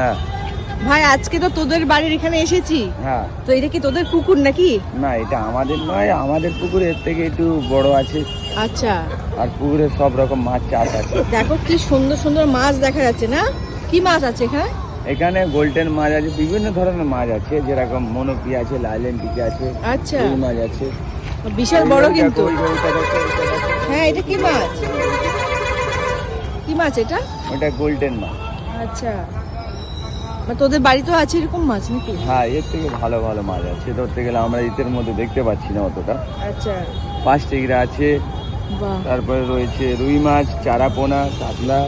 হ্যাঁ ভাই আজকে তো তোদের বাড়ির এখানে এসেছি, হ্যাঁ। তো এটা কি তোদের পুকুর নাকি? না, এটা আমাদের নয়, আমাদের পুকুর এর থেকে একটু বড় আছে। আচ্ছা, আর পুকুরে সব রকম মাছ চাষ আছে। দেখো কি সুন্দর সুন্দর মাছ দেখা যাচ্ছে না? কি মাছ আছে এখানে? এখানে গোল্ডেন মাছ আছে, বিভিন্ন ধরনের মাছ আছে, যেরকম মনোপি আছে, লাইলেন টিকে আছে, আচ্ছা, রুই মাছ আছে। বিশাল বড় কিন্তু। ওইটা দেখো, হ্যাঁ, এটা কি মাছ? কি মাছ এটা? ওটা গোল্ডেন মাছ। আচ্ছা, তোদের বাড়িতেও আছে এরকম মাছ নাকি? হ্যাঁ, এর থেকে ভালো ভালো মাছ আছে, ধরতে গেলে আমরা ইতের মধ্যে দেখতে পাচ্ছি না অতটা। আচ্ছা, 5 টিগরা আছে, বাহ, তারপরে রয়েছে রুই মাছ, চারাপোনা, কাতলা,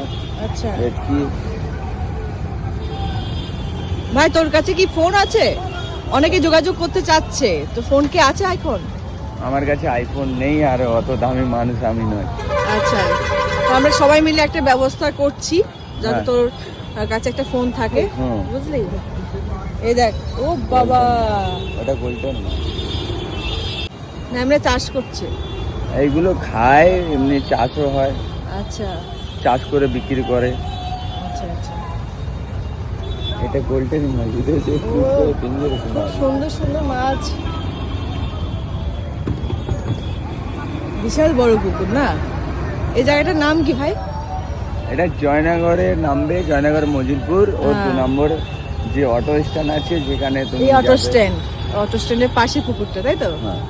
আচ্ছা। ভেটকি। ভাই তোর কাছে কি ফোন আছে? অনেকে যোগাযোগ করতে চাচ্ছে, তো ফোন কি আছে এখন? আমার কাছে আইফোন নেই, আর অত দামি মানুষ আমি নয়। আচ্ছা, তো আমরা সবাই মিলে একটা ব্যবস্থা করছি যাতে হ্যাঁ। তোর কাছে একটা ফোন থাকে, হুম। বুঝলি? এই দেখ, ও বাবা, ওটা গোল্ডেন মাছ। না আমরা চাষ করছে। এইগুলো খায়, এমনি চাষও হয়, আচ্ছা, চাষ করে বিক্রি করে। আচ্ছা, আচ্ছা। এটা গোল্ডেন মাছ, বিদেশে ও, খুব সুন্দর সুন্দর মাছ, বিশাল বড় পুকুর না? এই জায়গাটার নাম কি ভাই? এটা জয়নগরে নামবে, জয়নগর মজিলপুর, ওর 2 হ্যাঁ। নম্বর যে অটো স্ট্যান্ড আছে, যেখানে তুমি এই অটো যাবে। স্ট্যান্ড, অটো স্ট্যান্ডের পাশে পুকুরটা, তাই তো? হ্যাঁ।